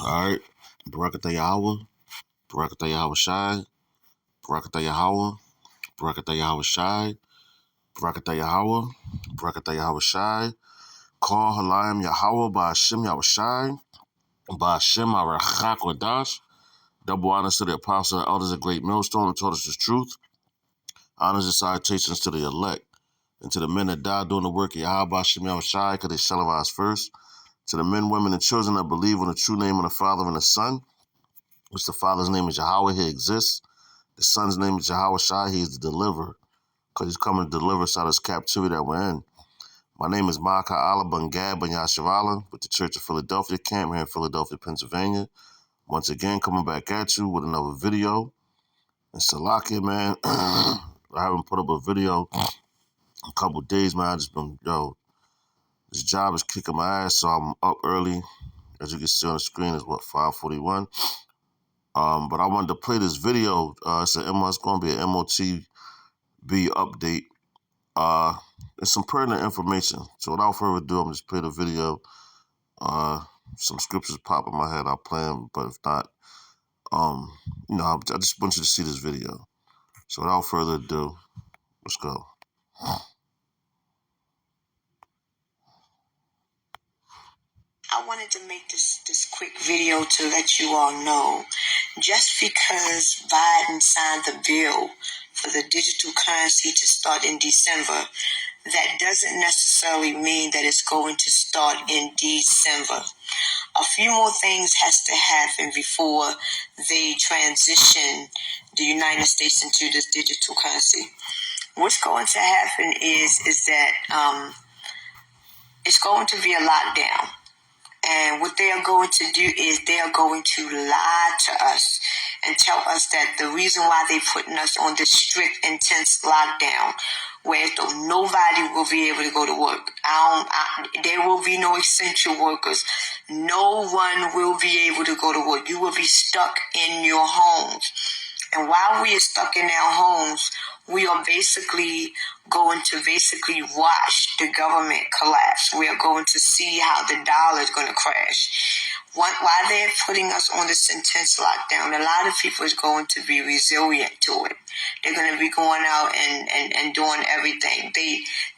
Alright. Barakatah Yahweh. Barakatah Yahweh Shai. Barakatah Yahweh. Barakatah Yahweh Shai. Barakatah Yahweh. Barakatah Yahweh Shai. Call Halayim Yahweh by Hashem Yahweh Shai. By Hashem Arachak Wadash. Double honors to the apostles and elders of Great Millstone who taught us the truth. Honors and salutations to the elect. And to the men that died doing the work of Yahweh by Hashem Yahweh Shai, because they shall arise first. To the men, women, and children that believe on the true name of the Father and the Son, which the Father's name is Yahweh, he exists. The Son's name is Yahweh Shai, he is the deliverer, because he's coming to deliver us out of this captivity that we're in. My name is Ma'aka Allah Bungad Ben Yasharala with the Church of Philadelphia camp here in Philadelphia, Pennsylvania. Once again, coming back at you with another video. And Salakia, man, I haven't put up a video in a couple of days, man. I just been, this job is kicking my ass, so I'm up early. As you can see on the screen, it's 5:41. But I wanted to play this video. It's going to be an MOTB update. There's some pertinent information. So without further ado, I'm just play the video. Some scriptures pop in my head. I'll play them, but if not, I just want you to see this video. So without further ado, let's go. I wanted to make this quick video to let you all know, just because Biden signed the bill for the digital currency to start in December, that doesn't necessarily mean that it's going to start in December. A few more things has to happen before they transition the United States into this digital currency. What's going to happen is that it's going to be a lockdown. And what they are going to do is they are going to lie to us and tell us that the reason why they're putting us on this strict, intense lockdown, where nobody will be able to go to work. There will be no essential workers. No one will be able to go to work. You will be stuck in your homes. And while we are stuck in our homes, we are basically going to watch the government collapse. We are going to see how the dollar is going to crash. While they're putting us on this intense lockdown, a lot of people is going to be resilient to it. They're going to be going out and doing everything.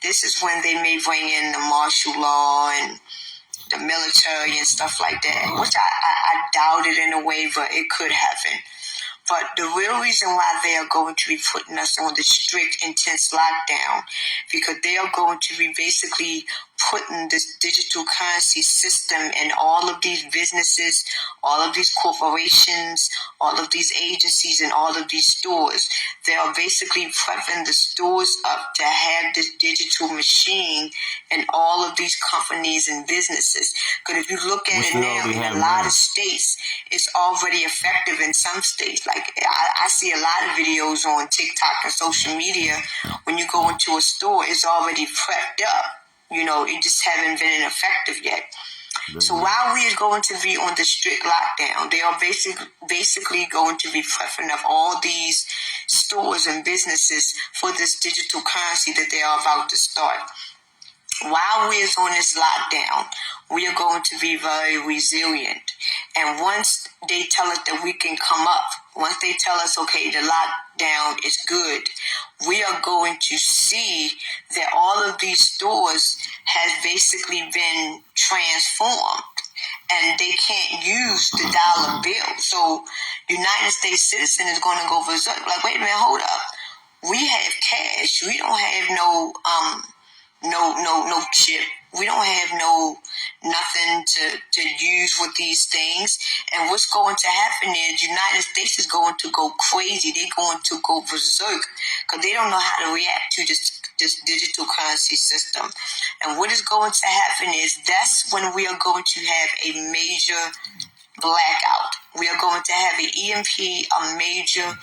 This is when they may bring in the martial law and the military and stuff like that, which I doubt it in a way, but it could happen. But the real reason why they are going to be putting us on the strict, intense lockdown, because they are going to be basically putting this digital currency system in all of these businesses, all of these corporations, all of these agencies, and all of these stores. They are basically prepping the stores up to have this digital machine in all of these companies and businesses. Because if you look at it now, in a lot of states, it's already effective in some states. Like I see a lot of videos on TikTok and social media. When you go into a store, it's already prepped up. It just haven't been effective yet. So while we are going to be on the strict lockdown, they are basically going to be prepping up all these stores and businesses for this digital currency that they are about to start. While we're on this lockdown, we are going to be very resilient. And once they tell us that we can come up, once they tell us, okay, the lockdown is good, we are going to see that all of these stores has basically been transformed. And they can't use the dollar bill. So United States citizen is going to go berserk. Like, wait a minute, hold up. We have cash. We don't have no chip. We don't have nothing to use with these things. And what's going to happen is United States is going to go crazy. They're going to go berserk because they don't know how to react to this digital currency system. And what is going to happen is that's when we are going to have a major blackout. We are going to have an EMP, a major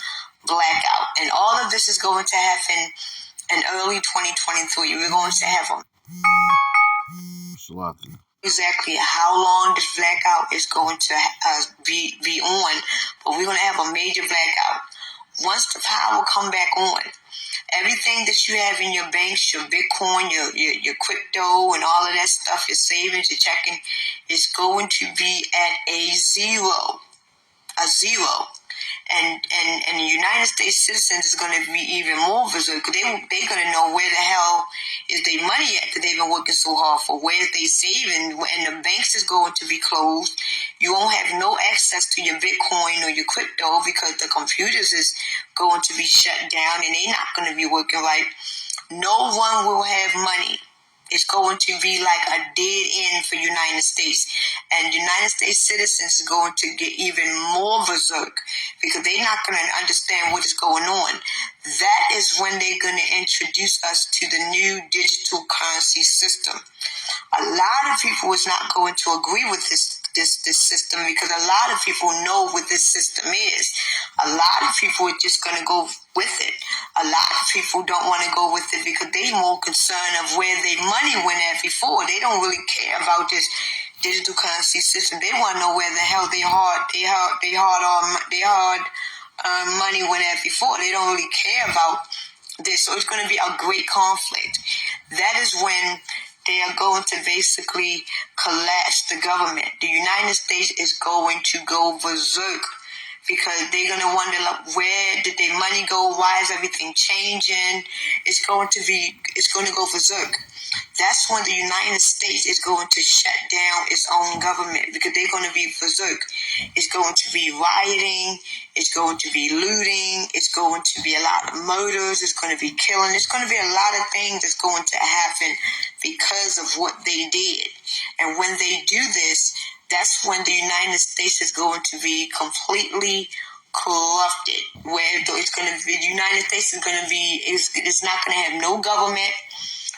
blackout. And all of this is going to happen in early 2023. We're going to have them. Exactly how long this blackout is going to be on, but we're going to have a major blackout. Once the power come back on, Everything that you have in your banks, your Bitcoin, your crypto, and all of that stuff, your savings, your checking, is going to be at a zero. And the United States citizens is going to be even more visible because they're going to know where the hell is their money at that they've been working so hard for. Where is they saving? And the banks is going to be closed. You won't have no access to your Bitcoin or your crypto because the computers is going to be shut down and they're not going to be working right. No one will have money. It's going to be like a dead end for United States. And United States citizens is going to get even more berserk because they're not going to understand what is going on. That is when they're going to introduce us to the new digital currency system. A lot of people is not going to agree with this system because a lot of people know what this system is. A lot of people are just going to go with it. A lot of people don't want to go with it because they're more concerned of where their money went at before. They don't really care about this digital currency system. They want to know where the hell their hard money went at before. They don't really care about this. So it's going to be a great conflict. That is when they are going to basically collapse the government. The United States is going to go berserk because they're going to wonder, like, where did their money go? Why is everything changing? It's going to go berserk. That's when the United States is going to shut down its own government because they're going to be berserk. It's going to be rioting. It's going to be looting. It's going to be a lot of murders. It's going to be killing. It's going to be a lot of things that's going to happen because of what they did. And when they do this, that's when the United States is going to be completely corrupted. Where it's going to be, the United States is going to be, it's not going to have no government.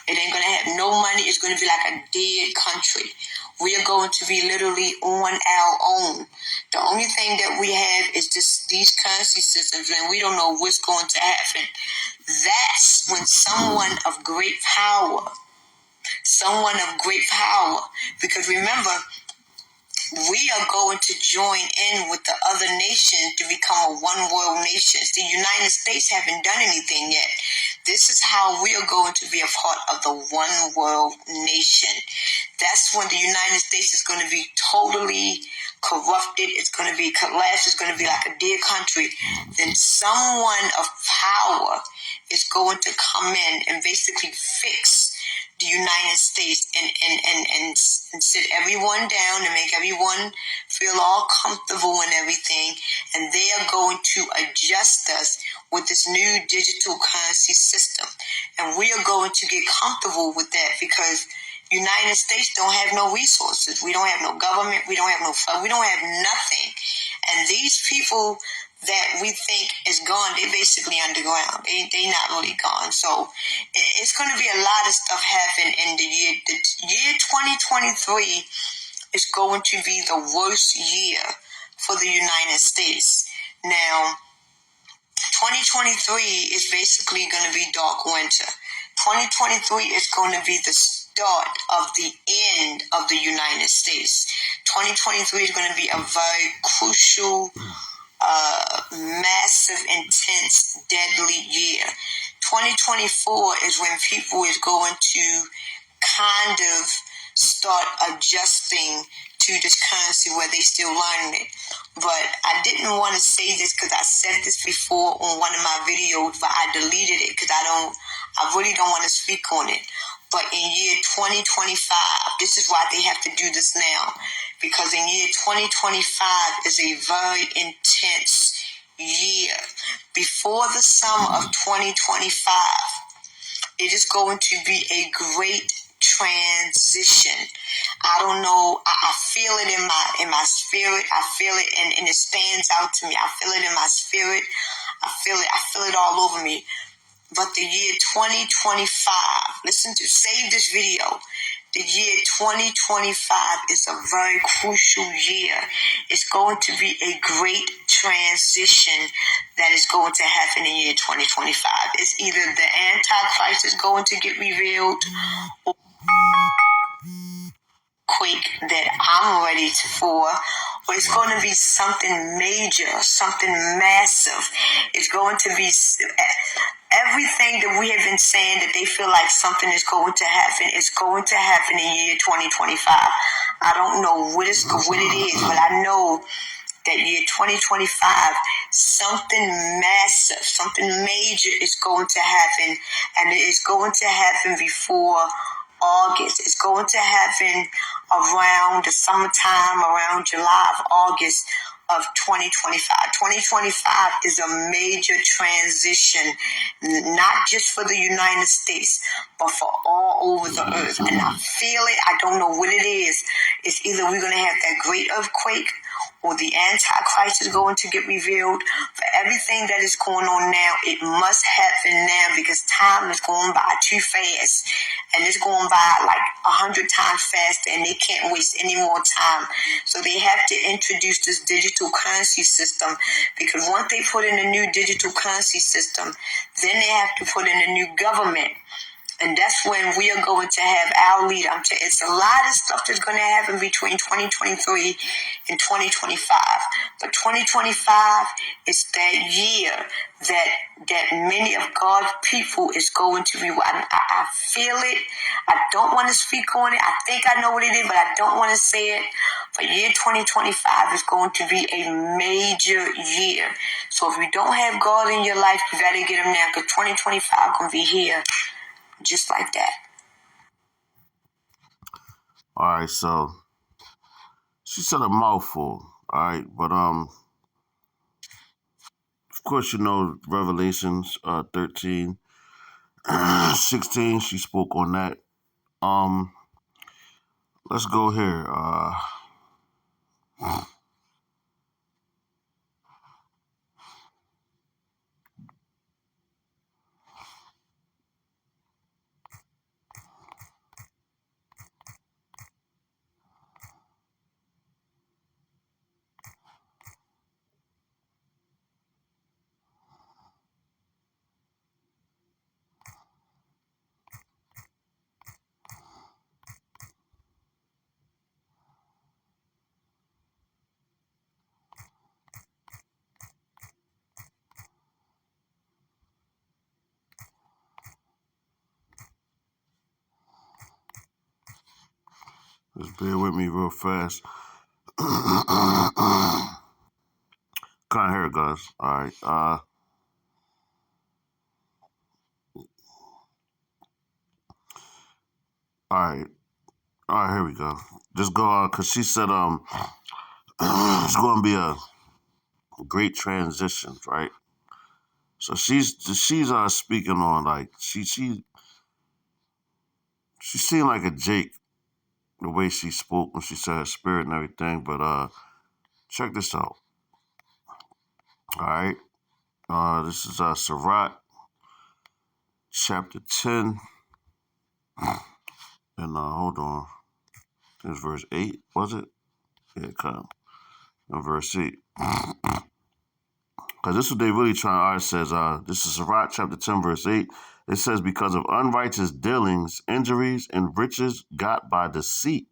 It ain't going to have no money. It's going to be like a dead country. We are going to be literally on our own. The only thing that we have is just these currency systems, and we don't know what's going to happen. That's when someone of great power, because remember, we are going to join in with the other nations to become a one-world nation. The United States haven't done anything yet. This is how we are going to be a part of the one-world nation. That's when the United States is going to be totally corrupted. It's going to be collapsed. It's going to be like a dead country. Then someone of power is going to come in and basically fix the United States and sit everyone down and make everyone feel all comfortable and everything. And they are going to adjust us with this new digital currency system. And we are going to get comfortable with that because United States don't have no resources. We don't have no government. We don't have no fund. We don't have nothing. And these people that we think is gone, they basically underground. They not really gone. So it's going to be a lot of stuff happen in the year. The year 2023 is going to be the worst year for the United States. Now, 2023 is basically going to be dark winter. 2023 is going to be the start of the end of the United States. 2023 is going to be a very crucial, massive, intense, deadly year. 2024 is when people is going to kind of start adjusting to this currency where they still learning it. But I didn't want to say this because I said this before on one of my videos, but I deleted it because I really don't want to speak on it. But in year 2025, this is why they have to do this now, because in year 2025 is a very intense year. Before the summer of 2025, it is going to be a great transition. I don't know. I feel it in my spirit. I feel it and it stands out to me. I feel it in my spirit. I feel it all over me. But the year 2025, save this video. The year 2025 is a very crucial year. It's going to be a great transition that is going to happen in year 2025. It's either the Antichrist is going to get revealed or quick that I'm ready for, or it's going to be something major, something massive. It's going to be everything that we have been saying that they feel like something is going to happen is going to happen in year 2025. I don't know what it is, but I know that year 2025, something massive, something major is going to happen, and it is going to happen before August. It's going to happen around the summertime, around July, August of 2025. 2025 is a major transition, not just for the United States, but for all over the earth. And I feel it. I don't know what it is. It's either we're going to have that great earthquake, or the Antichrist is going to get revealed. For everything that is going on now, it must happen now, because time is going by too fast. And it's going by like 100 times faster, and they can't waste any more time. So they have to introduce this digital currency system, because once they put in a new digital currency system, then they have to put in a new government. And that's when we are going to have our leader. It's a lot of stuff that's going to happen between 2023 and 2025. But 2025 is that year that many of God's people is going to be. I feel it. I don't want to speak on it. I think I know what it is, but I don't want to say it. But year 2025 is going to be a major year. So if you don't have God in your life, you got to get him now, because 2025 going to be here. Just like that. All right, so she said a mouthful. All right, but of course, you know Revelations 13, 16. She spoke on that. Let's go here. Just bear with me real fast. Can't hear it, guys. All right. All right. Here we go. Just go on, cause she said it's going to be a great transition, right? So she's speaking on, like, she seemed like a Jake the way she spoke when she said her spirit and everything. But check this out. All right. This is Sirach chapter 10. And hold on. It's verse 8, was it? Yeah, come. And verse 8. Because this is what they really trying. It says, this is Sirach chapter 10, verse 8. It says, because of unrighteous dealings, injuries, and riches got by deceit,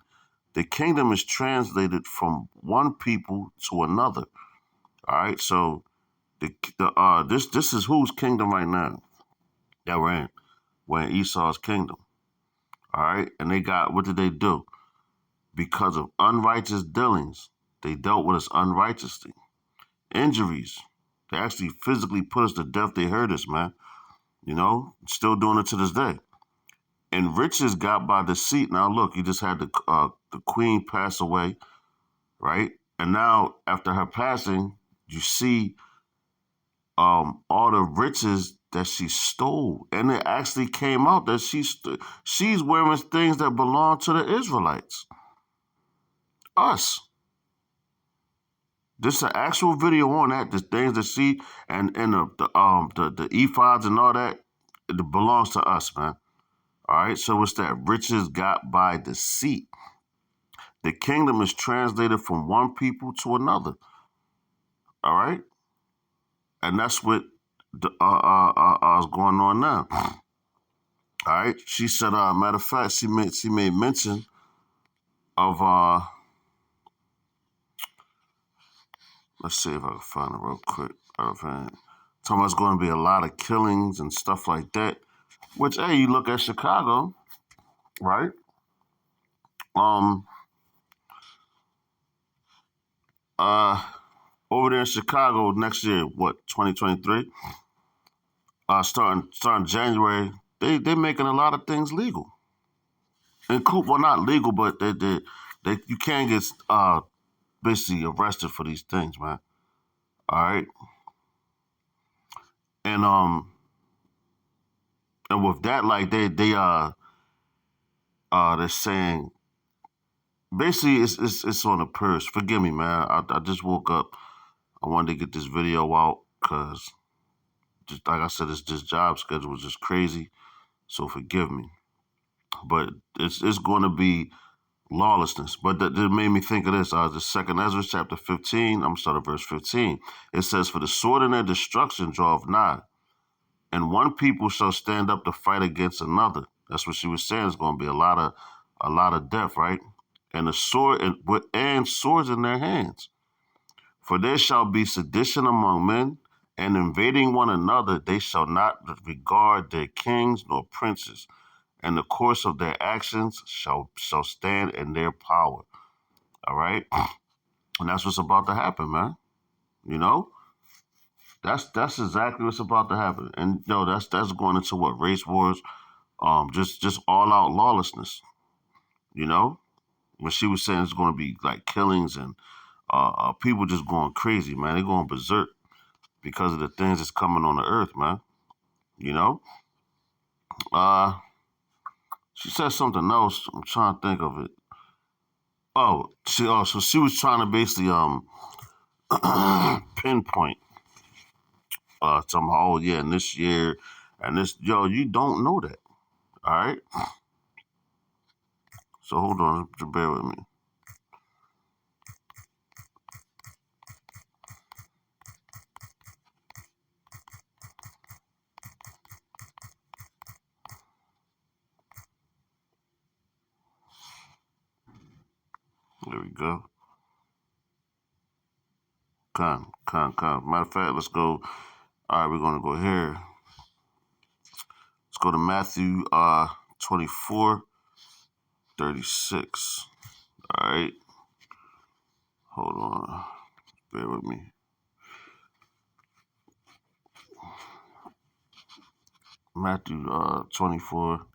the kingdom is translated from one people to another. All right, so this is whose kingdom right now that we're in? We're in Esau's kingdom. All right, and they got, what did they do? Because of unrighteous dealings, they dealt with us unrighteously. Injuries, they actually physically put us to death. They hurt us, man. You know, still doing it to this day. And riches got by deceit. Now look, you just had the queen pass away, right? And now after her passing, you see all the riches that she stole, and it actually came out that she's wearing things that belong to the Israelites, us. This is an actual video on that. The things that she and the ephods and all that, it belongs to us, man. All right, so it's that riches got by deceit. The kingdom is translated from one people to another. All right, and that's what is going on now. All right, she said. Matter of fact, she made mention of let's see if I can find it real quick. Talking about it's going to be a lot of killings and stuff like that. Which, hey, you look at Chicago, right? Over there in Chicago next year, what, 2023? Starting January, they making a lot of things legal. And cool, well, not legal, but they you can't get basically arrested for these things, man. All right, and and with that, like they're saying basically it's on the purse. Forgive me, man. I just woke up. I wanted to get this video out because, just like I said, this job schedule was just crazy. So forgive me, but it's going to be lawlessness. But that made me think of this. The second Ezra chapter 15. I'm gonna start at verse 15. It says, "For the sword and their destruction draweth nigh, and one people shall stand up to fight against another." That's what she was saying. It's going to be a lot of death, right? And the sword and swords in their hands. For there shall be sedition among men, and invading one another, they shall not regard their kings nor princes, and the course of their actions shall stand in their power. All right, and that's what's about to happen, man. You know, that's exactly what's about to happen. And that's going into what, race wars, just all out lawlessness. You know, when she was saying it's going to be like killings and people just going crazy, man. They're going berserk because of the things that's coming on the earth, man. You know, uh, she said something else. I'm trying to think of it. So she was trying to basically pinpoint somehow. Oh yeah, and this year and this, you don't know that. All right. So hold on, bear with me. There we go. Matter of fact, let's go. All right, we're gonna go here. Let's go to Matthew 24:36. All right. Hold on. Bear with me. Matthew 24.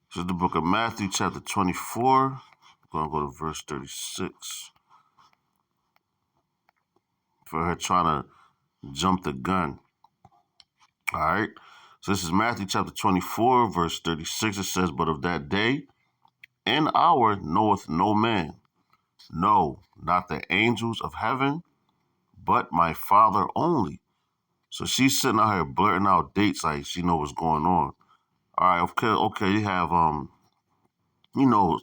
This is the book of Matthew, chapter 24. We're going to go to verse 36. For her trying to jump the gun. All right. So this is Matthew chapter 24, verse 36. It says, "But of that day and hour knoweth no man, no, not the angels of heaven, but my Father only." So she's sitting out here blurting out dates like she know what's going on. All right, okay, you have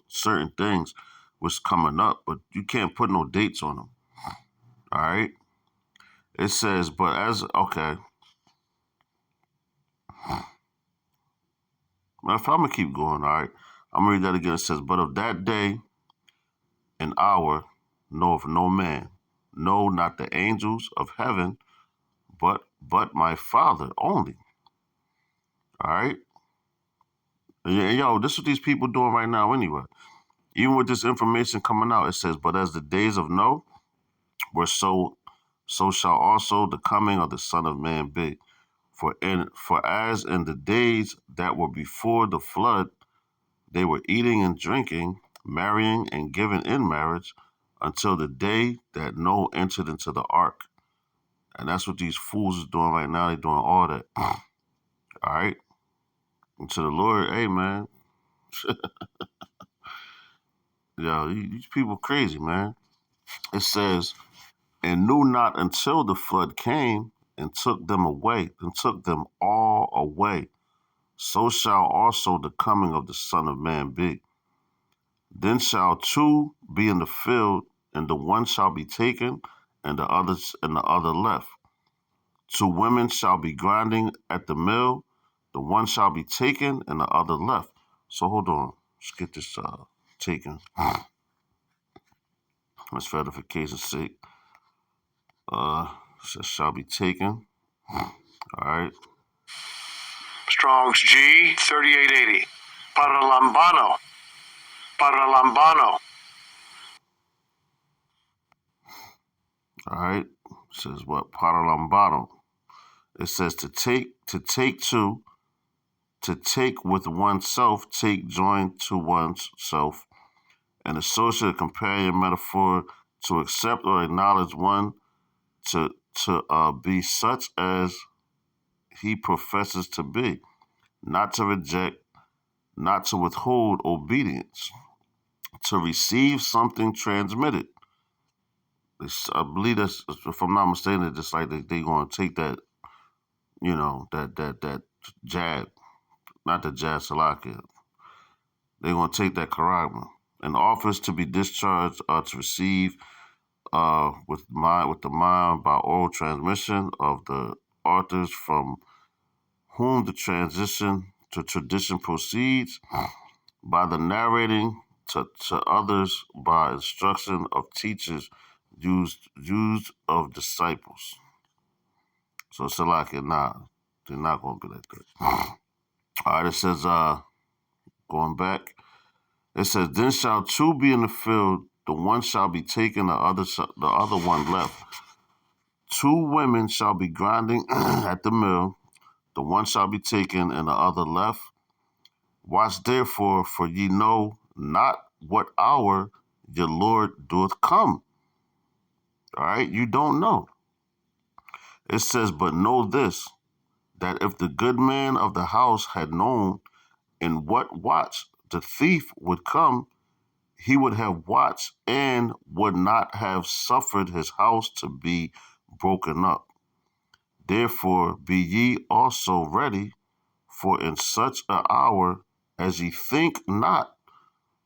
certain things was coming up, but you can't put no dates on them. All right. It says, but as okay. If I'm gonna keep going, all right. I'm gonna read that again. It says, "But of that day and hour knoweth no man, no, not the angels of heaven, but my Father only." All right. And yo, this is what these people doing right now anyway. Even with this information coming out, it says, "But as the days of Noah were so shall also the coming of the Son of Man be. For as in the days that were before the flood, they were eating and drinking, marrying and giving in marriage, until the day that Noah entered into the ark." And that's what these fools is doing right now. They're doing all that. All right. And to the Lord, hey man, yo, these people crazy, man. It says, "And knew not until the flood came and took them away, and took them all away. So shall also the coming of the Son of Man be. Then shall two be in the field, and the one shall be taken, and the other left. Two women shall be grinding at the mill, the one shall be taken, and the other left." So hold on, let's get this taken. Let's for edification's sake. Shall be taken. All right. Strong's G 3880. Paralambano. Paralambano. All right. It says what? Paralambano. It says to take with oneself, take join to oneself, an associate, companion, metaphor, to accept or acknowledge one, to be such as he professes to be, not to reject, not to withhold obedience, to receive something transmitted. I believe that's, if I'm not mistaken, it's just like they going to take that, that jab, not the jab Salakia. They're going to take that charagma. An office to be discharged or to receive with the mind by oral transmission of the authors from whom the transition to tradition proceeds, by the narrating to others by instruction of teachers used of disciples. So it's like they're not going to be like that. All right, it says, going back, it says, then shall two be in the field, the one shall be taken, the other one left. Two women shall be grinding at the mill, the one shall be taken and the other left. Watch therefore, for ye know not what hour your Lord doeth come. All right, you don't know. It says, but know this, that if the good man of the house had known in what watch the thief would come, he would have watched and would not have suffered his house to be broken up. Therefore be ye also ready, for in such an hour as ye think not,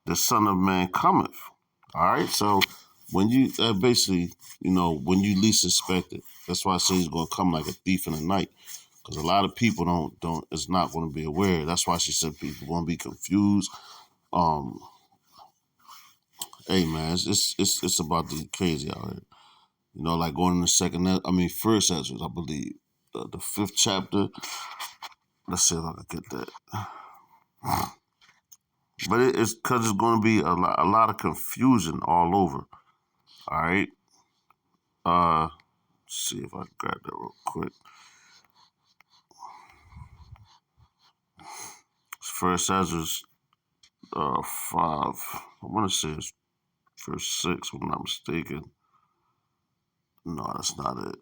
the Son of Man cometh. All right, so when you basically, when you least expect it, that's why I say he's going to come like a thief in the night, because a lot of people don't is not going to be aware. That's why she said people going to be confused. Hey man, it's about to be crazy out here. Like going in the first Ezra, I believe, the fifth chapter. Let's see if I can get that. But it's because it's going to be a lot of confusion all over. All right. Let's see if I can grab that real quick. First Ezra's 5. I want to say it's verse 6, if I'm not mistaken. No, that's not it.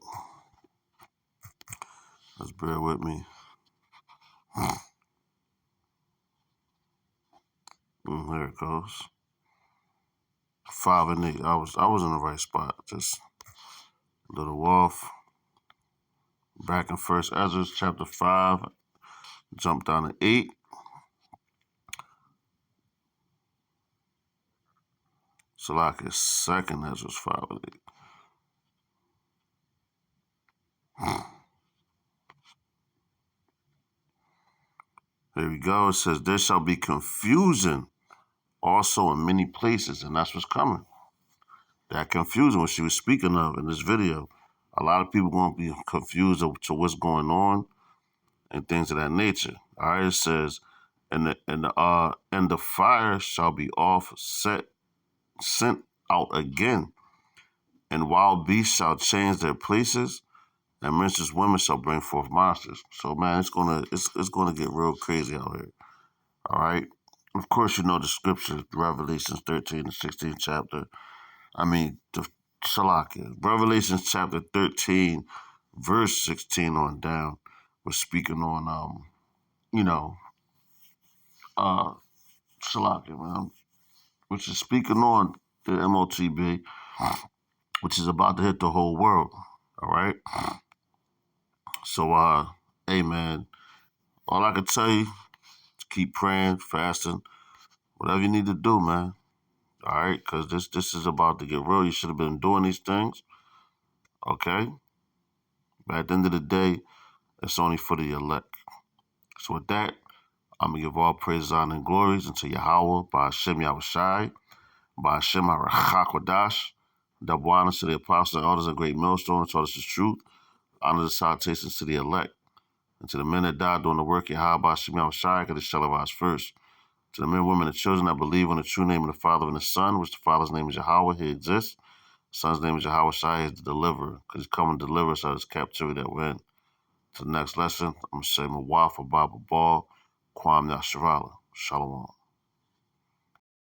Just bear with me. There it goes. 5 and 8. I was in the right spot. Just a little off. Back in First Ezra chapter 5, jump down to 8. So like it's Second Ezra 5 and 8. Here we go. It says, there shall be confusion also in many places, and that's what's coming. That confusion, what she was speaking of in this video. A lot of people going to be confused to what's going on and things of that nature. All right, it says, and the fire shall be sent out again, and wild beasts shall change their places, and menstruous women shall bring forth monsters. So man, it's gonna get real crazy out here. All right. Of course, you know the scripture, Revelations 13 and 16 chapter. The Salakia. Revelations chapter 13, verse 16 on down. We're speaking on Salakia, man, which is speaking on the MOTB, which is about to hit the whole world. All right. So, hey, man, all I can tell you is keep praying, fasting, whatever you need to do, man. All right, because this is about to get real. You should have been doing these things, okay? But at the end of the day, it's only for the elect. So with that, I'm going to give all praise, honor, and glories unto Yahweh, by Hashem Yahushai, by Hashem HaRachakwadash, Double honors to the apostles and elders and great millstone who taught us the truth. Honor the salutations to the elect. And to the men that died doing the work in Yahweh Shemi Shai, because they shall arise first. To the men, women, and children that believe on the true name of the Father and the Son, which the Father's name is Yahweh, he exists. The Son's name is Yahweh Shai, he is the deliverer, because he's come and deliver us out of this captivity that we're in. To the next lesson, I'm going to say Mawaf for Bible Ball, Kwam Yasharala. Shalom.